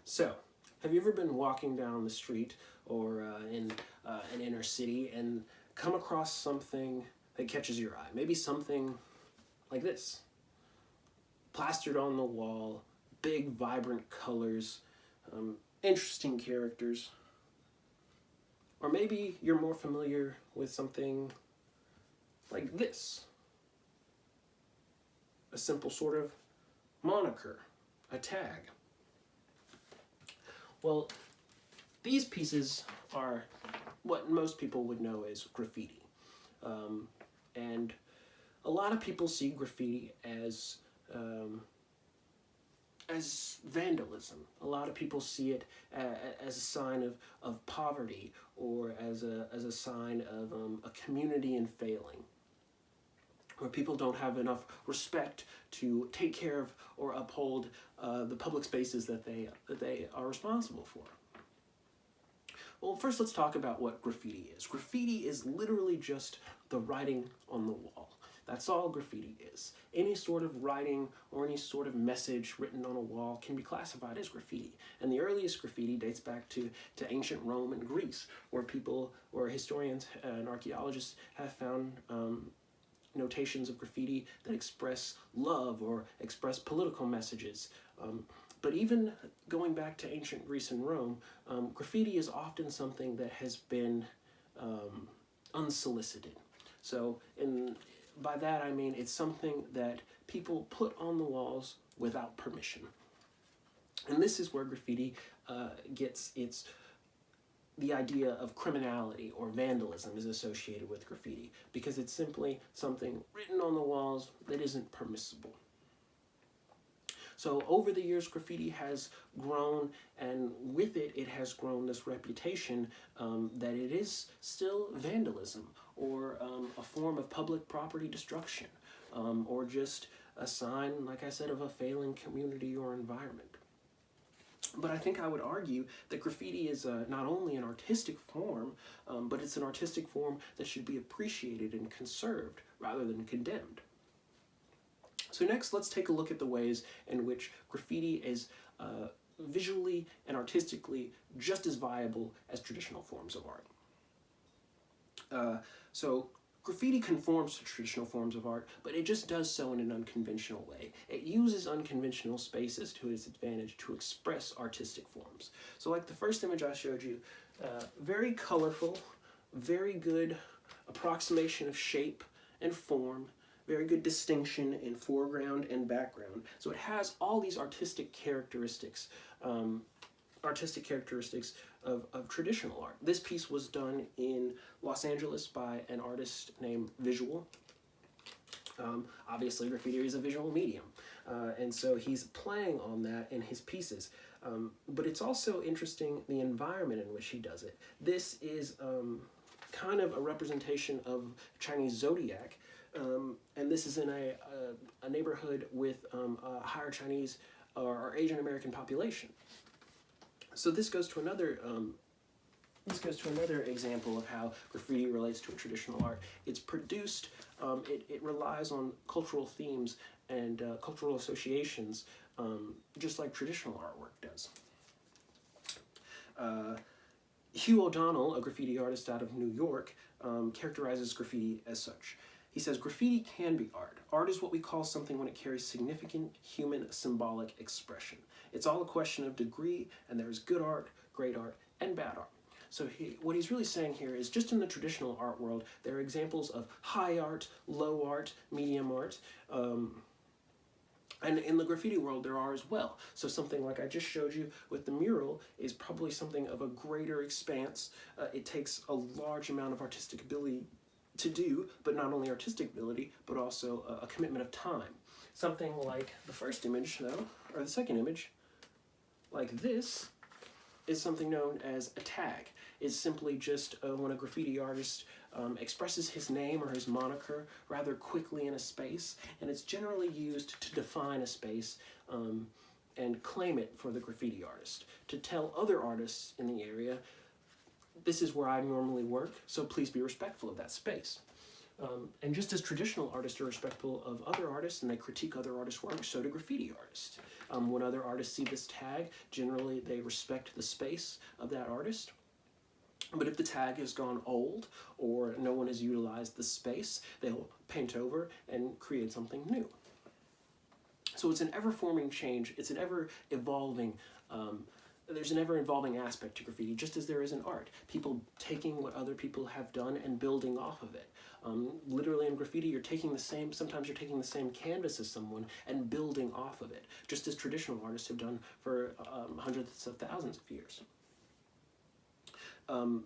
So, have you ever been walking down the street or in an inner city and come across something that catches your eye? Maybe something like this, plastered on the wall, big, vibrant colors, interesting characters. Or maybe you're more familiar with something like this, a simple sort of moniker, a tag. Well, these pieces are what most people would know as graffiti. And a lot of people see graffiti as vandalism. A lot of people see it as a sign of poverty or as a sign of a community in failing, where people don't have enough respect to take care of or uphold the public spaces that they are responsible for. Well, first let's talk about what graffiti is. Graffiti is literally just the writing on the wall. That's all graffiti is. Any sort of writing or any sort of message written on a wall can be classified as graffiti. And the earliest graffiti dates back to ancient Rome and Greece, where historians and archaeologists have found notations of graffiti that express love or express political messages. But even going back to ancient Greece and Rome, graffiti is often something that has been unsolicited. So by that I mean it's something that people put on the walls without permission. And this is where graffiti gets the idea of criminality or vandalism is associated with graffiti, because it's simply something written on the walls that isn't permissible. So over the years, graffiti has grown, and with it, it has grown this reputation that it is still vandalism or a form of public property destruction, or just a sign, like I said, of a failing community or environment. But I think I would argue that graffiti is not only an artistic form, but it's an artistic form that should be appreciated and conserved rather than condemned. So next, let's take a look at the ways in which graffiti is visually and artistically just as viable as traditional forms of art. So graffiti conforms to traditional forms of art, but it just does so in an unconventional way. It uses unconventional spaces to its advantage to express artistic forms. So like the first image I showed you, very colorful, very good approximation of shape and form, very good distinction in foreground and background. So it has all these artistic characteristics of traditional art. This piece was done in Los Angeles by an artist named Visual. Obviously, graffiti is a visual medium, and so he's playing on that in his pieces. But it's also interesting the environment in which he does it. This is kind of a representation of Chinese zodiac, and this is in a neighborhood with a higher Chinese or Asian American population. So this goes to another example of how graffiti relates to a traditional art. It's produced, it relies on cultural themes and cultural associations, just like traditional artwork does. Hugh O'Donnell, a graffiti artist out of New York, characterizes graffiti as such. He says, graffiti can be art. Art is what we call something when it carries significant human symbolic expression. It's all a question of degree, and there's good art, great art, and bad art. So what he's really saying here is just in the traditional art world, there are examples of high art, low art, medium art, and in the graffiti world there are as well. So something like I just showed you with the mural is probably something of a greater expanse. It takes a large amount of artistic ability to do, but not only artistic ability, but also a commitment of time. Something like the first image, though, or the second image, like this, is something known as a tag. It's simply just when a graffiti artist expresses his name or his moniker rather quickly in a space, and it's generally used to define a space and claim it for the graffiti artist, to tell other artists in the area, this is where I normally work, so please be respectful of that space. And just as traditional artists are respectful of other artists and they critique other artists' work, so do graffiti artists. When other artists see this tag, generally they respect the space of that artist. But if the tag has gone old or no one has utilized the space, they'll paint over and create something new. So it's an ever-forming change. It's an ever-evolving there's an ever-evolving aspect to graffiti, just as there is in art. People taking what other people have done and building off of it. Literally in graffiti, sometimes you're taking the same canvas as someone and building off of it, just as traditional artists have done for hundreds of thousands of years.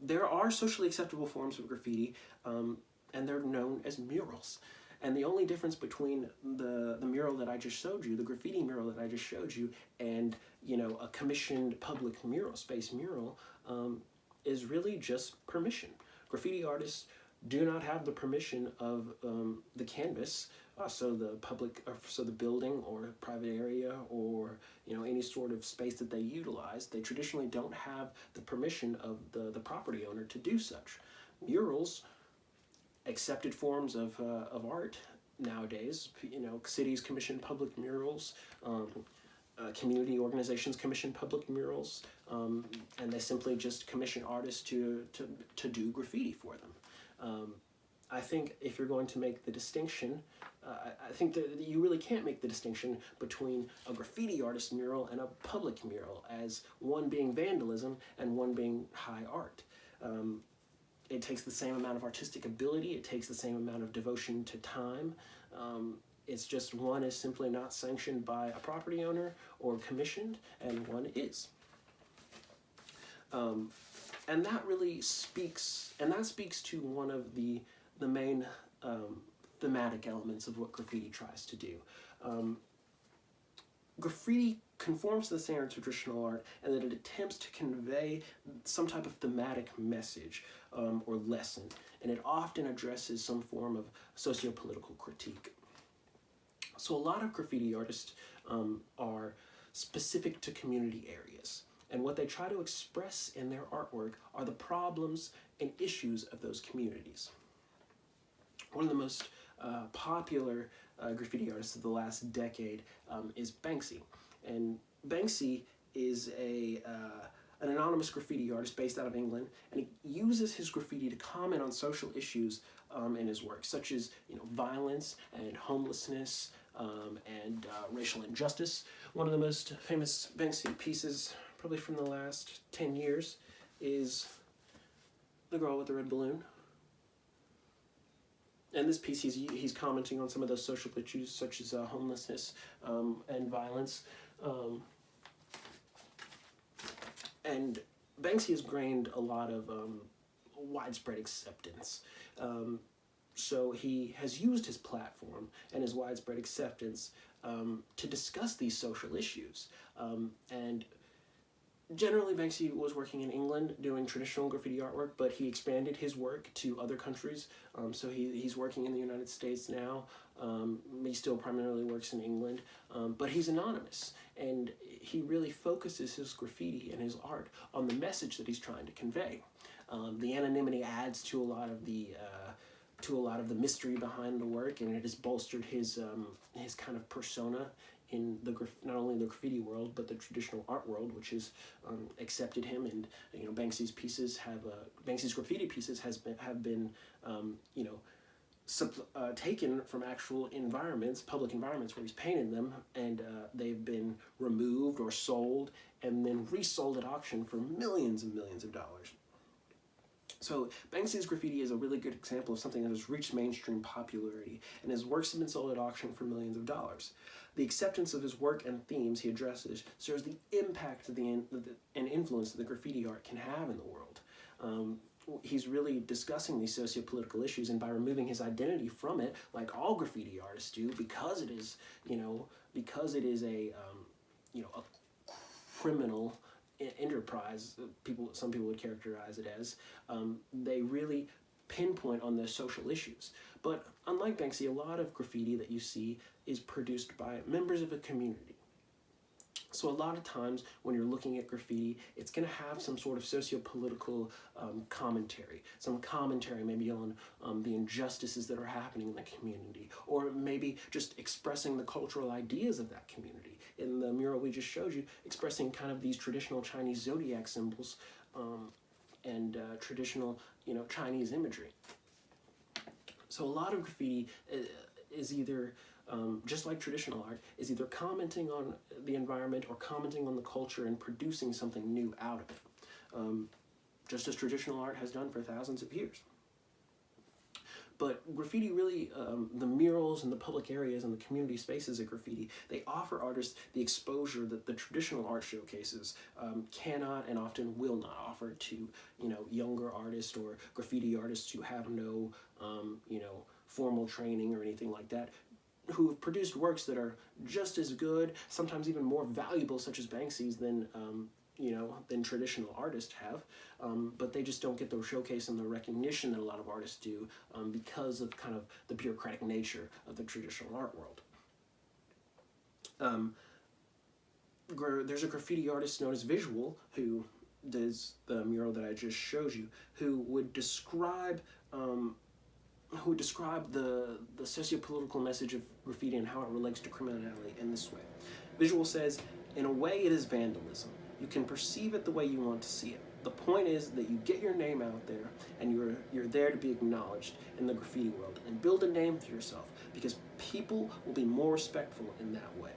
There are socially acceptable forms of graffiti, and they're known as murals. And the only difference between the mural that I just showed you, the graffiti mural that I just showed you, and a commissioned public mural, space mural, is really just permission. Graffiti artists do not have the permission of the canvas, so the building or private area or any sort of space that they utilize. They traditionally don't have the permission of the property owner to do such. Murals, accepted forms of art nowadays. Cities commission public murals, community organizations commission public murals, and they simply just commission artists to do graffiti for them. I think if you're going to make the distinction, I think that you really can't make the distinction between a graffiti artist mural and a public mural, as one being vandalism and one being high art. It takes the same amount of artistic ability, it takes the same amount of devotion to time. It's just one is simply not sanctioned by a property owner or commissioned, and one is. And that really speaks to one of the main thematic elements of what graffiti tries to do. Graffiti conforms to the standards of traditional art, and that it attempts to convey some type of thematic message or lesson, and it often addresses some form of socio-political critique. So a lot of graffiti artists are specific to community areas, and what they try to express in their artwork are the problems and issues of those communities. One of the most popular graffiti artists of the last decade is Banksy. And Banksy is an anonymous graffiti artist based out of England, and he uses his graffiti to comment on social issues in his work, such as violence and homelessness and racial injustice. One of the most famous Banksy pieces, probably from the last 10 years, is The Girl with the Red Balloon. In this piece, he's commenting on some of those social issues, such as homelessness and violence. And Banksy has gained a lot of widespread acceptance. So he has used his platform and his widespread acceptance to discuss these social issues. And generally, Banksy was working in England doing traditional graffiti artwork, but he expanded his work to other countries. So he's working in the United States now. He still primarily works in England, but he's anonymous, and he really focuses his graffiti and his art on the message that he's trying to convey. The anonymity adds to a lot of the mystery behind the work, and it has bolstered his kind of persona in not only the graffiti world but the traditional art world, which has accepted him. And Banksy's graffiti pieces have been taken from actual environments, public environments where he's painted them, and they've been removed or sold and then resold at auction for millions and millions of dollars. So Banksy's graffiti is a really good example of something that has reached mainstream popularity, and his works have been sold at auction for millions of dollars. The acceptance of his work and themes he addresses shows the impact and influence that the graffiti art can have in the world. He's really discussing these socio-political issues, and by removing his identity from it, like all graffiti artists do, because it is a criminal enterprise, some people would characterize it as, they really pinpoint on the social issues. But unlike Banksy, a lot of graffiti that you see is produced by members of a community. So a lot of times when you're looking at graffiti, it's going to have some sort of socio-political commentary, some commentary maybe on the injustices that are happening in the community, or maybe just expressing the cultural ideas of that community. In the mural we just showed you, expressing kind of these traditional Chinese zodiac symbols and traditional, Chinese imagery. So a lot of graffiti is either just like traditional art, is either commenting on the environment or commenting on the culture and producing something new out of it, just as traditional art has done for thousands of years. But graffiti really, the murals and the public areas and the community spaces of graffiti, they offer artists the exposure that the traditional art showcases cannot and often will not offer to, younger artists or graffiti artists who have no, formal training or anything like that, who have produced works that are just as good, sometimes even more valuable, such as Banksy's, than traditional artists have, but they just don't get the showcase and the recognition that a lot of artists do because of kind of the bureaucratic nature of the traditional art world. There's a graffiti artist known as Visual who does the mural that I just showed you, who would describe the socio-political message of graffiti and how it relates to criminality in this way. Visual says, in a way it is vandalism. You can perceive it the way you want to see it. The point is that you get your name out there and you're there to be acknowledged in the graffiti world and build a name for yourself, because people will be more respectful in that way.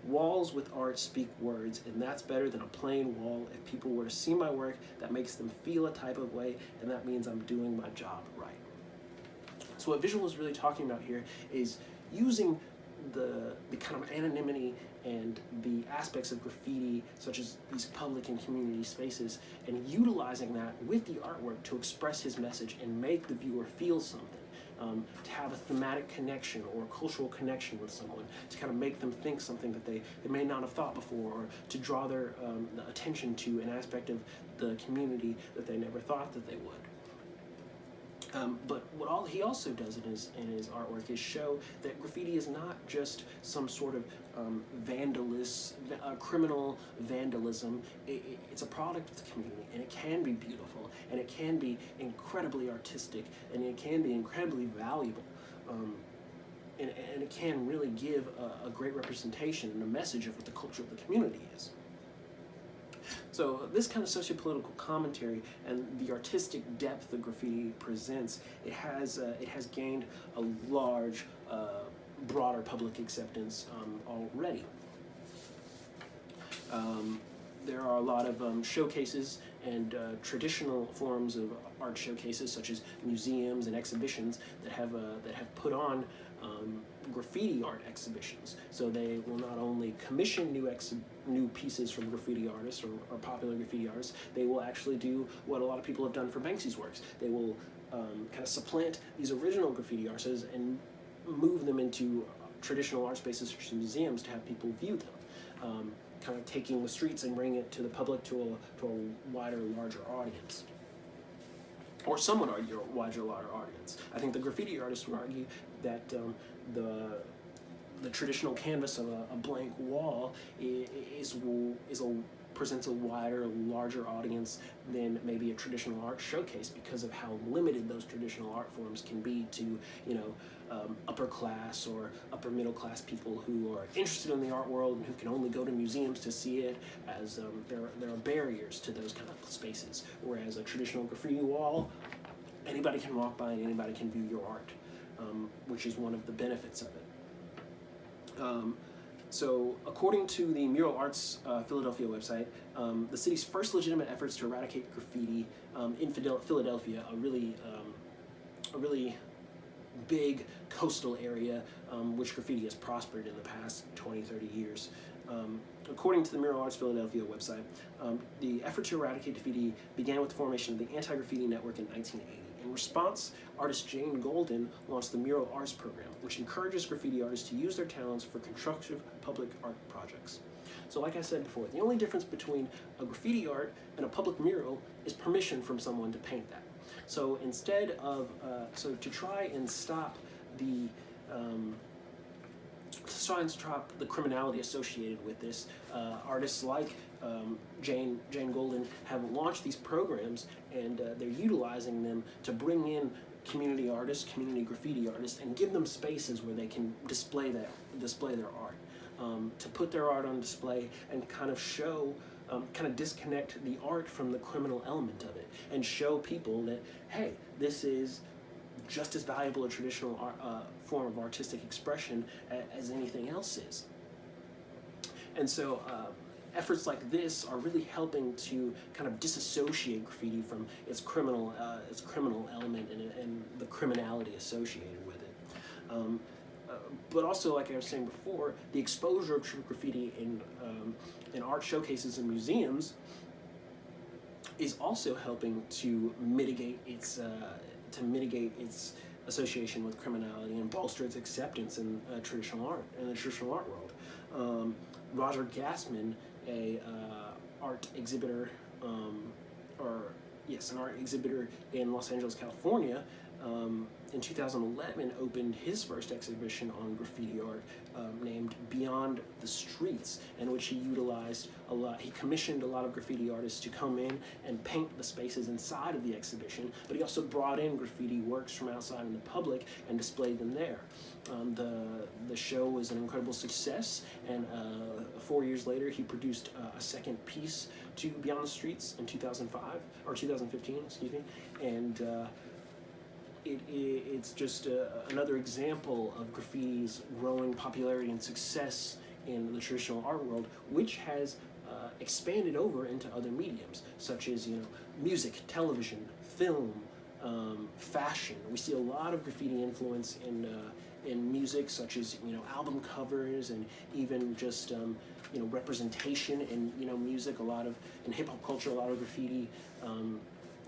Walls with art speak words, and that's better than a plain wall. If people were to see my work, that makes them feel a type of way, and that means I'm doing my job right. So what Visual is really talking about here is using the kind of anonymity and the aspects of graffiti, such as these public and community spaces, and utilizing that with the artwork to express his message and make the viewer feel something, to have a thematic connection or a cultural connection with someone, to kind of make them think something that they may not have thought before, or to draw their attention to an aspect of the community that they never thought that they would. But what he also does in his artwork is show that graffiti is not just some sort of criminal vandalism. It's a product of the community, and it can be beautiful, and it can be incredibly artistic, and it can be incredibly valuable. And it can really give a great representation and a message of what the culture of the community is. So this kind of socio-political commentary and the artistic depth that graffiti presents, it has gained a large, broader public acceptance already. There are a lot of showcases and traditional forms of art showcases, such as museums and exhibitions, that have put on graffiti art exhibitions. So they will not only commission new pieces from graffiti artists or popular graffiti artists, they will actually do what a lot of people have done for Banksy's works. They will kind of supplant these original graffiti artists and move them into traditional art spaces such as museums to have people view them, kind of taking the streets and bringing it to the public, to a wider, larger audience. Or some would argue a wider, larger audience. I think the graffiti artists would argue that the traditional canvas of a blank wall presents a wider, larger audience than maybe a traditional art showcase, because of how limited those traditional art forms can be to, upper class or upper middle class people who are interested in the art world and who can only go to museums to see it, as there are barriers to those kind of spaces. Whereas a traditional graffiti wall, anybody can walk by and anybody can view your art, which is one of the benefits of it. So according to the Mural Arts Philadelphia website, the city's first legitimate efforts to eradicate graffiti in Philadelphia, a really big coastal area which graffiti has prospered in the past 20-30 years. According to the Mural Arts Philadelphia website, the effort to eradicate graffiti began with the formation of the Anti-Graffiti Network in 1980. In response, artist Jane Golden launched the Mural Arts Program, which encourages graffiti artists to use their talents for constructive public art projects. So like I said before, the only difference between a graffiti art and a public mural is permission from someone to paint that. So instead of, to try and stop the to try and stop the criminality associated with this, artists like Jane Golden have launched these programs, and they're utilizing them to bring in community artists, community graffiti artists, and give them spaces where they can display their art, to put their art on display and kind of show, kind of disconnect the art from the criminal element of it, and show people that, hey, this is just as valuable a traditional form of artistic expression as anything else is. And so efforts like this are really helping to kind of disassociate graffiti from its criminal element and the criminality associated with it. But also, like I was saying before, the exposure of true graffiti in art showcases and museums is also helping to mitigate its association with criminality and bolster its acceptance in the traditional art world. Roger Gassman, an art exhibitor in Los Angeles, California, in 2011 opened his first exhibition on graffiti art, named Beyond the Streets, in which he commissioned a lot of graffiti artists to come in and paint the spaces inside of the exhibition, but he also brought in graffiti works from outside in the public and displayed them there. The show was an incredible success, and 4 years later he produced a second piece to Beyond the Streets in 2015, and it's just another example of graffiti's growing popularity and success in the traditional art world, which has expanded over into other mediums, such as music, television, film, fashion. We see a lot of graffiti influence in music, such as album covers, and even just representation in music. In hip hop culture, a lot of graffiti.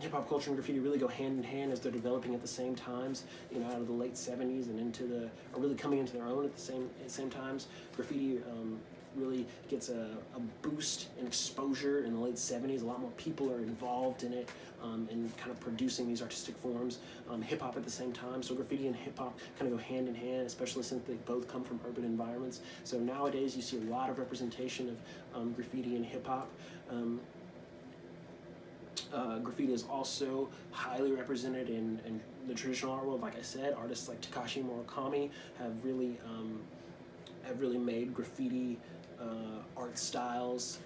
Hip hop culture and graffiti really go hand in hand as they're developing at the same times. Out of the late '70s and are really coming into their own at the same times. Graffiti really gets a boost in exposure in the late '70s. A lot more people are involved in it, and kind of producing these artistic forms. Hip hop at the same time. So graffiti and hip hop kind of go hand in hand, especially since they both come from urban environments. So nowadays you see a lot of representation of graffiti and hip hop. Graffiti is also highly represented in the traditional art world. Like I said, artists like Takashi Murakami have really made graffiti art styles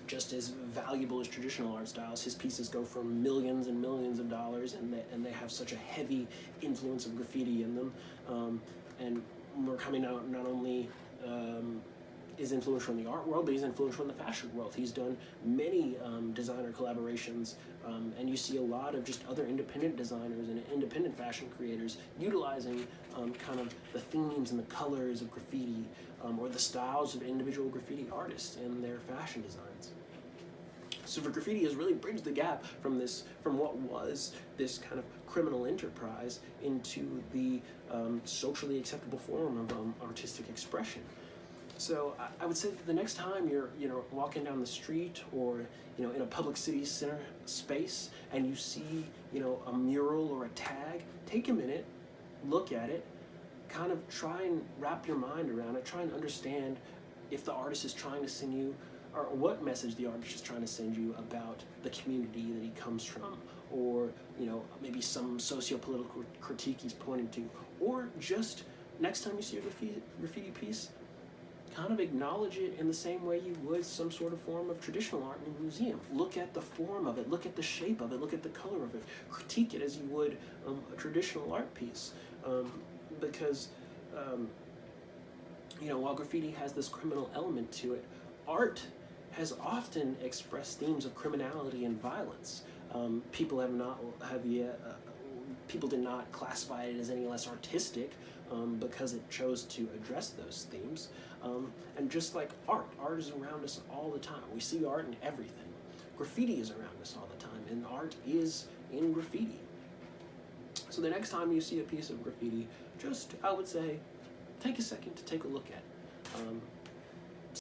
just as valuable as traditional art styles. His pieces go for millions and millions of dollars, and they have such a heavy influence of graffiti in them. And Murakami not only is influential in the art world, but he's influential in the fashion world. He's done many designer collaborations, and you see a lot of just other independent designers and independent fashion creators utilizing kind of the themes and the colors of graffiti, or the styles of individual graffiti artists in their fashion designs. So graffiti has really bridged the gap from what was this kind of criminal enterprise into the socially acceptable form of artistic expression. So I would say that the next time you're walking down the street or in a public city center space and you see a mural or a tag, take a minute, look at it, kind of try and wrap your mind around it, try and understand if the artist is trying to send you, or what message the artist is trying to send you about the community that he comes from, or maybe some socio-political critique he's pointing to, or just next time you see a graffiti piece, kind of acknowledge it in the same way you would some sort of form of traditional art in a museum. Look at the form of it, look at the shape of it, look at the color of it, critique it as you would a traditional art piece. Because while graffiti has this criminal element to it, art has often expressed themes of criminality and violence. People did not classify it as any less artistic because it chose to address those themes. And just like art is around us all the time. We see art in everything. Graffiti is around us all the time, and art is in graffiti. So the next time you see a piece of graffiti, I would say, take a second to take a look at it.